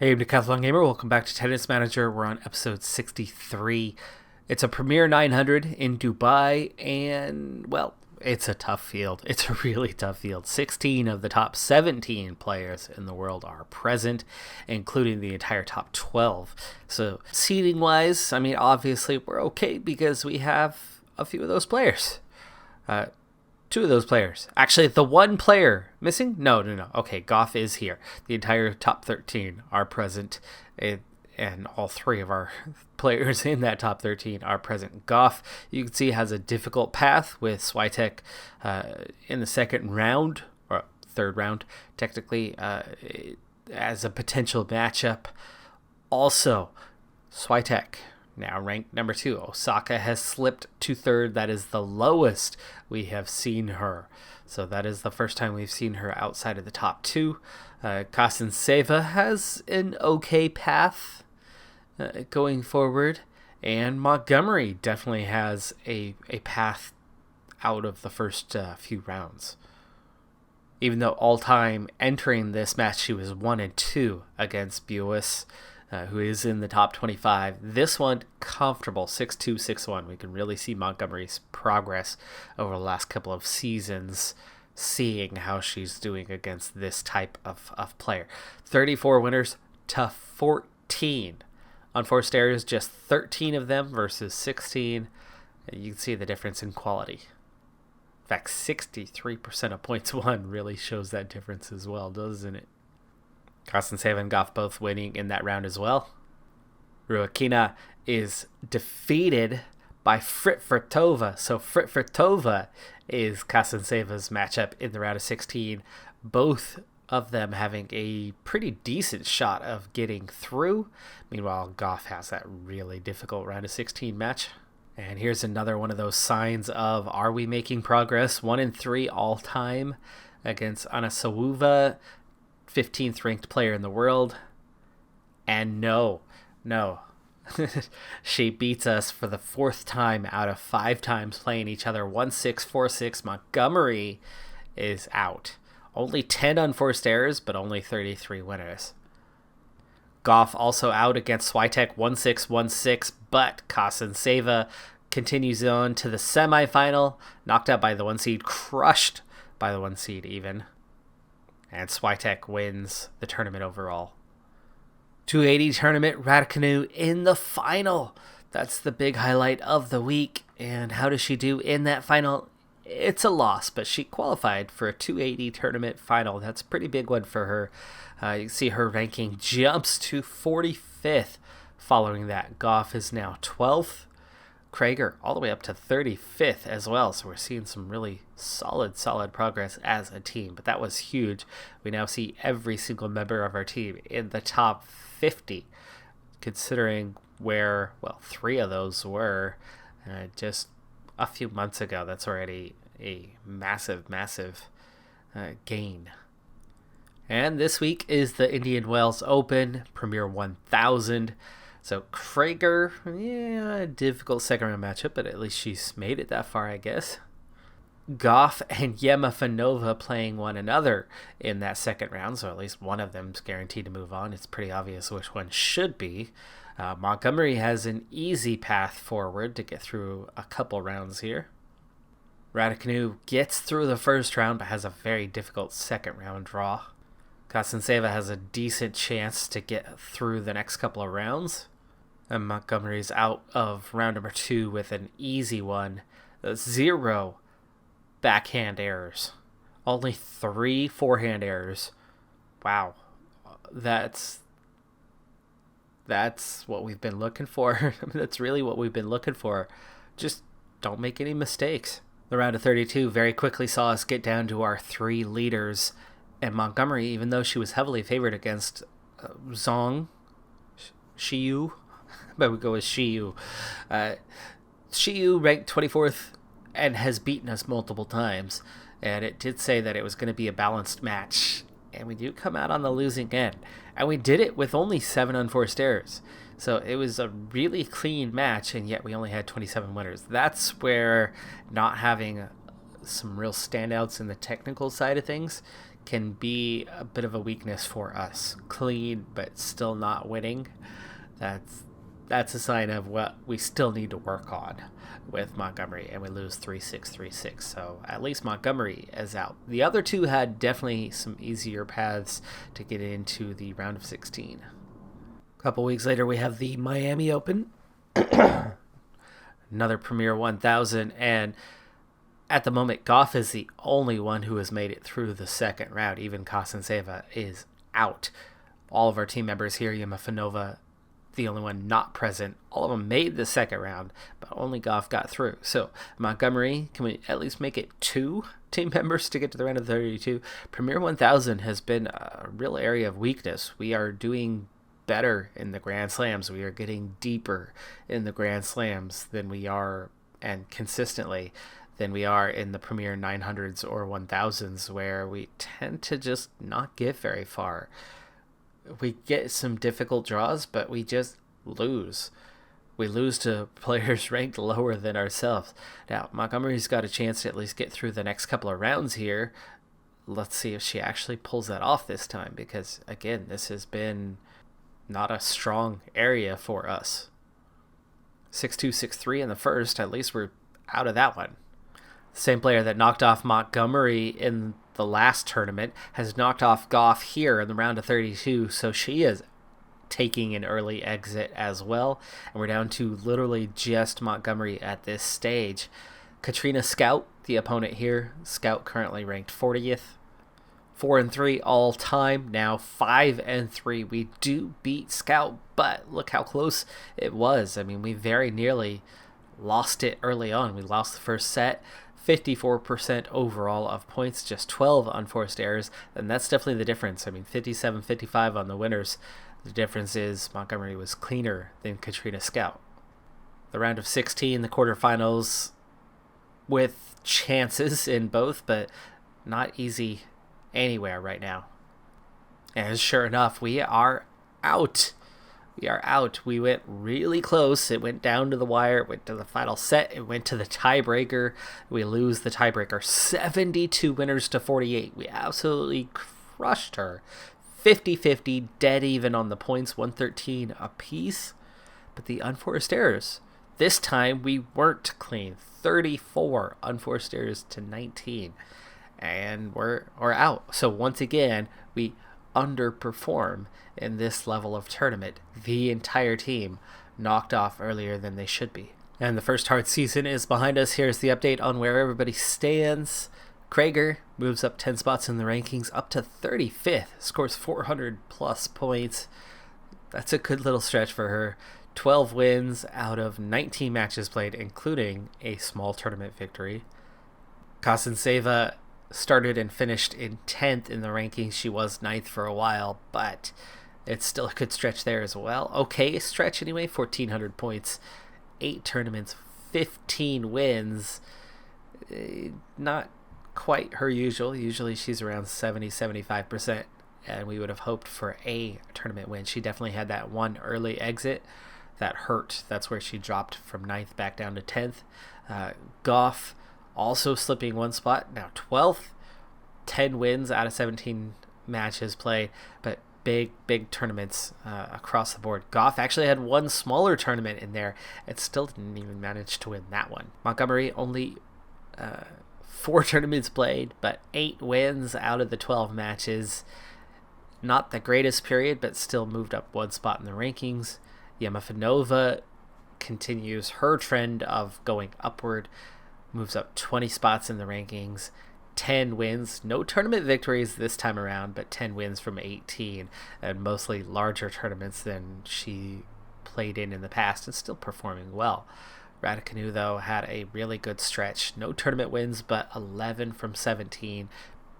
Hey, I'm Decathlon Gamer. Welcome back to Tennis Manager. We're on episode 63. It's a Premier 900 in Dubai, and, well, it's a tough field. It's a really tough field. 16 of the top 17 players in the world are present, including the entire top 12. So, seeding-wise, I mean, obviously, we're okay because we have a few of those players. Two of those players. Actually, the one player missing? No. Okay, Goff is here. The entire top 13 are present, and all three of our players in that top 13 are present. Goff, you can see, has a difficult path with Swiatek in the second round, or third round, technically, as a potential matchup. Also, Swiatek, now ranked number 2. Osaka has slipped to third. That is the lowest we have seen her. So that is the first time we've seen her outside of the top 2. Kasanseva has an okay path going forward. And Montgomery definitely has a path out of the first few rounds. Even though all-time entering this match, she was 1-2 against Buis, who is in the top 25. This one, comfortable, 6-2, 6-1. We can really see Montgomery's progress over the last couple of seasons, seeing how she's doing against this type of player. 34 winners to 14. Unforced errors, just 13 of them versus 16. You can see the difference in quality. In fact, 63% of points won really shows that difference as well, doesn't it? Kasanseva and Goff both winning in that round as well. Ruakina is defeated by Fritfritova. So Fritfritova is Kasanseva's matchup in the round of 16. Both of them having a pretty decent shot of getting through. Meanwhile, Goff has that really difficult round of 16 match. And here's another one of those signs of, are we making progress? 1-3 all time against Anasawa, 15th ranked player in the world. And no. She beats us for the 4th time out of 5 times playing each other. 1-6, 4-6. Montgomery is out. Only 10 unforced errors, but only 33 winners. Goff also out against Swiatek, 1-6, 1-6, but Kasanseva continues on to the semifinal, knocked out by the 1 seed, crushed by the 1 seed even. And Swiatek wins the tournament overall. 280 tournament, Raducanu in the final. That's the big highlight of the week. And how does she do in that final? It's a loss, but she qualified for a 280 tournament final. That's a pretty big one for her. You can see her ranking jumps to 45th following that. Goff is now 12th. Krager all the way up to 35th as well. So we're seeing some really solid progress as a team. But that was huge. We now see every single member of our team in the top 50, considering where, 3 of those were just a few months ago. That's already a massive gain. And this week is the Indian Wells Open Premier 1000. So Krager, difficult second round matchup, but at least she's made it that far, I guess. Goff and Yemafanova playing one another in that second round, so at least one of them's guaranteed to move on. It's pretty obvious which one should be. Montgomery has an easy path forward to get through a couple rounds here. Raducanu gets through the first round, but has a very difficult second round draw. Kasanseva has a decent chance to get through the next couple of rounds. And Montgomery's out of round number 2 with an easy one. 0 backhand errors. Only 3 forehand errors. Wow. That's what we've been looking for. That's really what we've been looking for. Just don't make any mistakes. The round of 32 very quickly saw us get down to our 3 leaders. And Montgomery, even though she was heavily favored against Shiyu, but we go with Shiyu. Shiyu ranked 24th and has beaten us multiple times. And it did say that it was going to be a balanced match. And we do come out on the losing end. And we did it with only 7 unforced errors. So it was a really clean match, and yet we only had 27 winners. That's where not having some real standouts in the technical side of things can be a bit of a weakness for us. Clean, but still not winning. That's a sign of what we still need to work on with Montgomery, and we lose 3-6, 3-6. So at least Montgomery is out. The other two had definitely some easier paths to get into the round of 16. A couple weeks later, we have the Miami Open, another Premier 1000, and at the moment, Goff is the only one who has made it through the second round. Even Kostanseva is out. All of our team members here, Yemafanova, the only one not present, all of them made the second round, but only Goff got through. So Montgomery, can we at least make it 2 team members to get to the round of 32? Premier 1000 has been a real area of weakness. We are doing better in the Grand Slams. We are getting deeper in the Grand Slams than we are, and consistently, than we are in the Premier 900s or 1000s, where we tend to just not get very far. We get some difficult draws, but we just lose. We lose to players ranked lower than ourselves. Now, Montgomery's got a chance to at least get through the next couple of rounds here. Let's see if she actually pulls that off this time, because, again, this has been not a strong area for us. 6-2, 6-3 in the first. At least we're out of that one. Same player that knocked off Montgomery in the last tournament has knocked off Goff here in the round of 32, so she is taking an early exit as well, and we're down to literally just Montgomery at this stage. Katrina Scout, the opponent here. Scout currently ranked 40th, 4-3 all time, now 5-3. We do beat Scout, but look how close it was. I mean, we very nearly lost it early on. We lost the first set. 54% overall of points, just 12 unforced errors, and that's definitely the difference. I mean, 57-55 on the winners. The difference is Montgomery was cleaner than Katrina Scout. The round of 16, the quarterfinals, with chances in both, but not easy anywhere right now. And sure enough, we are out. We are out. We went really close. It went down to the wire. It went to the final set. It went to the tiebreaker. We lose the tiebreaker. 72 winners to 48. We absolutely crushed her. 50-50, dead even on the points, 113 apiece. But the unforced errors, this time we weren't clean. 34 unforced errors to 19. And we're out. So once again, we underperform in this level of tournament. The entire team knocked off earlier than they should be. And the first hard season is behind us. Here's the update on where everybody stands. Krager moves up 10 spots in the rankings, up to 35th, scores 400 plus points. That's a good little stretch for her. 12 wins out of 19 matches played, including a small tournament victory. Kostanseva started and finished in 10th in the rankings. She was 9th for a while, but it's still a good stretch there as well. Okay, stretch anyway, 1,400 points, 8 tournaments, 15 wins. Not quite her usual. Usually she's around 70-75%, and we would have hoped for a tournament win. She definitely had that one early exit that hurt. That's where she dropped from 9th back down to 10th. Goff also slipping one spot, now 12th, 10 wins out of 17 matches played, but big tournaments across the board. Goff actually had one smaller tournament in there and still didn't even manage to win that one. Montgomery only 4 tournaments played, but 8 wins out of the 12 matches. Not the greatest period, but still moved up one spot in the rankings. Yemafanova continues her trend of going upward, moves up 20 spots in the rankings, 10 wins, no tournament victories this time around, but 10 wins from 18, and mostly larger tournaments than she played in the past, and still performing well. Raducanu, though, had a really good stretch. No tournament wins, but 11 from 17.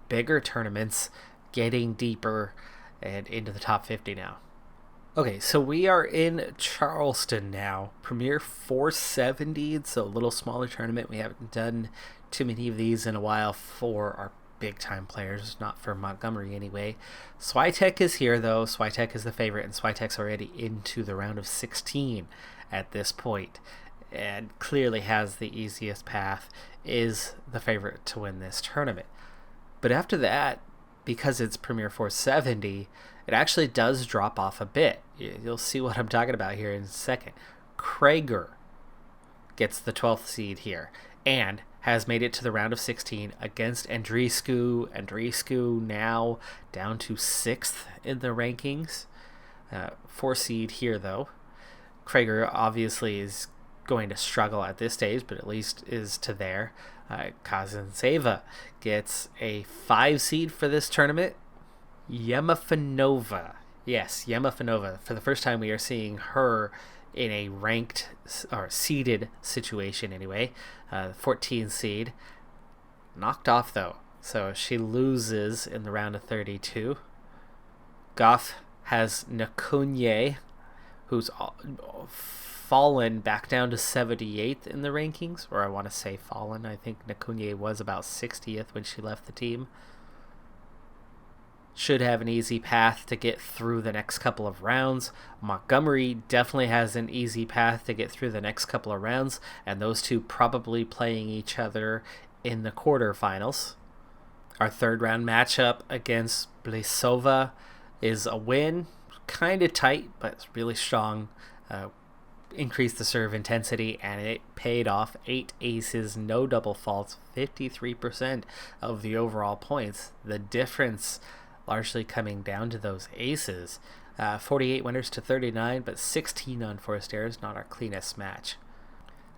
Bigger tournaments, getting deeper, and into the top 50 now. Okay, so we are in Charleston now. Premier 470, so a little smaller tournament. We haven't done too many of these in a while for our big-time players, not for Montgomery anyway. Swiatek is here, though. Swiatek is the favorite, and Swiatek's already into the round of 16 at this point. and clearly has the easiest path, is the favorite to win this tournament. But after that, because it's Premier 470, it actually does drop off a bit. You'll see what I'm talking about here in a second. Krager gets the 12th seed here and has made it to the round of 16 against Andreescu. Andreescu now down to 6th in the rankings. 4 seed here, though. Krager obviously is going to struggle at this stage, but at least is to there. Kazanseva gets a 5 seed for this tournament. Yemafanova. Yes, Yemafanova. For the first time, we are seeing her in a ranked or seeded situation anyway. 14 seed. Knocked off, though. So she loses in the round of 32. Goff has Nakunye, who's fallen back down to 78th in the rankings, or I want to say fallen. I think Nakunye was about 60th when she left the team. Should have an easy path to get through the next couple of rounds. Montgomery definitely has an easy path to get through the next couple of rounds, and those two probably playing each other in the quarterfinals. Our third round matchup against Blisova is a win. Kind of tight, but it's really strong. Increased the serve intensity, and it paid off. 8 aces, no double faults, 53% of the overall points. The difference largely coming down to those aces. 48 winners to 39, but 16 unforced errors, not our cleanest match.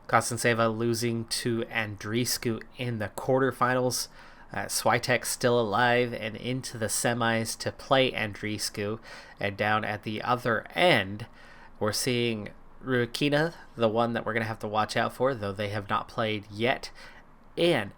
Kazanseva losing to Andreescu in the quarterfinals. Swiatek still alive and into the semis to play Andreescu. And down at the other end, we're seeing Ruakina, the one that we're going to have to watch out for, though they have not played yet. And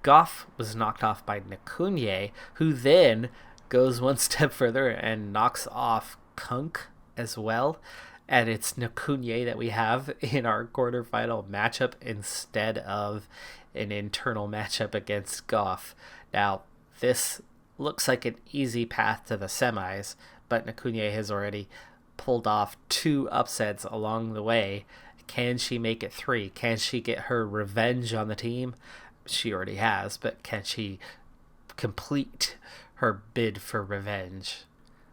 Goff was knocked off by Nakunye, who then goes one step further and knocks off Kunk as well. And it's Nakunye that we have in our quarterfinal matchup instead of an internal matchup against Goff. Now, this looks like an easy path to the semis, but Nakunye has already pulled off 2 upsets along the way. Can she make it 3? Can she get her revenge on the team? She already has, but can she complete her bid for revenge?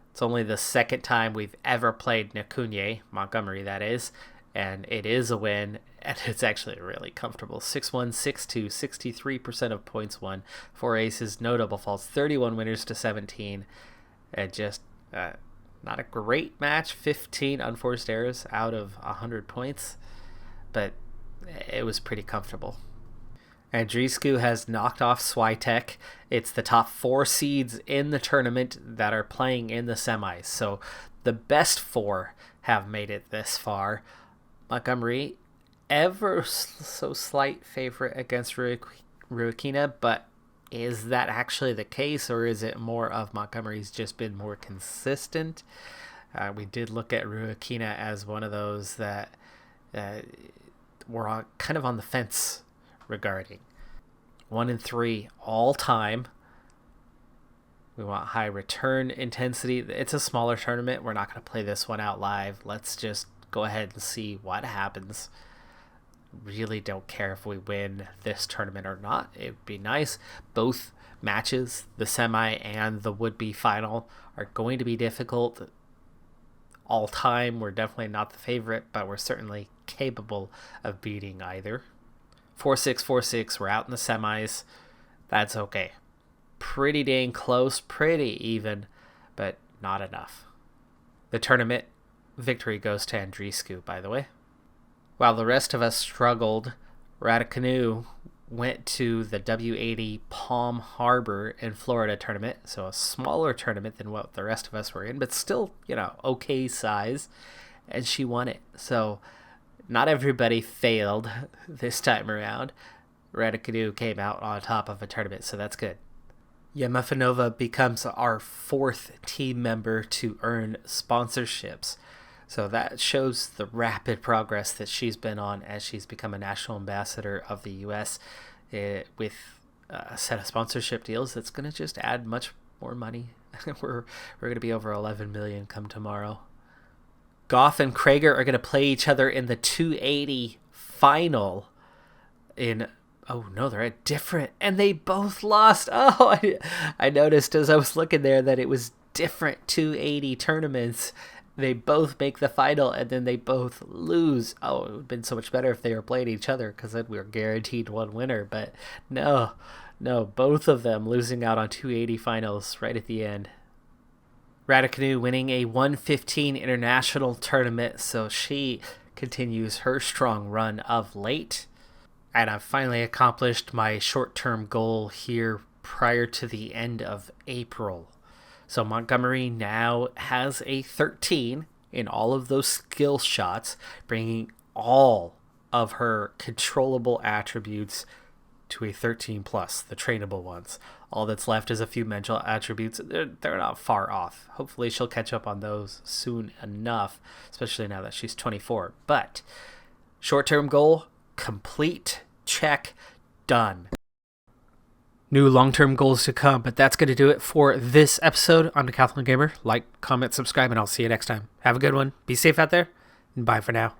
It's only the second time we've ever played Nakunye, Montgomery that is, and it is a win, and it's actually really comfortable. 6-1, 6-2, 63% of points won, 4 aces, no double faults, 31 winners to 17, and just not a great match. 15 unforced errors out of 100 points, but it was pretty comfortable. Andreescu has knocked off Swiatek. It's the top 4 seeds in the tournament that are playing in the semis. So the best 4 have made it this far. Montgomery, ever so slight favorite against Ruakina, but is that actually the case, or is it more of Montgomery's just been more consistent? We did look at Ruakina as one of those that were kind of on the fence regarding. 1-3 all time. We want high return intensity. It's a smaller tournament. We're not going to play this one out live. Let's just go ahead and see what happens. Really don't care if we win this tournament or not. It would be nice. Both matches, the semi and the would-be final, are going to be difficult. All time, we're definitely not the favorite, but we're certainly capable of beating either. 4-6, 4-6, we're out in the semis. That's okay. Pretty dang close, pretty even, but not enough. The tournament victory goes to Andreescu, by the way. While the rest of us struggled, Raducanu went to the W80 Palm Harbor in Florida tournament, so a smaller tournament than what the rest of us were in, but still, okay size, and she won it. So not everybody failed this time around. Raducanu came out on top of a tournament, so that's good. Yemafanova becomes our 4th team member to earn sponsorships. So that shows the rapid progress that she's been on as she's become a national ambassador of the U.S. With a set of sponsorship deals that's going to just add much more money. we're going to be over 11 million come tomorrow. Goff and Krager are going to play each other in the 280 final oh no, they're at different, and they both lost. Oh, I noticed as I was looking there that it was different 280 tournaments. They both make the final, and then they both lose. Oh, it would have been so much better if they were playing each other, because then we were guaranteed one winner. But no, both of them losing out on 280 finals right at the end. Raducanu winning a 115 international tournament, so she continues her strong run of late. And I've finally accomplished my short-term goal here prior to the end of April. So Montgomery now has a 13 in all of those skill shots, bringing all of her controllable attributes to a 13 plus, the trainable ones. All that's left is a few mental attributes. They're not far off. Hopefully she'll catch up on those soon enough, especially now that she's 24. But short-term goal, complete, check, done. New long-term goals to come, but that's going to do it for this episode on Decathlon Gamer. Like, comment, subscribe, and I'll see you next time. Have a good one. Be safe out there, and bye for now.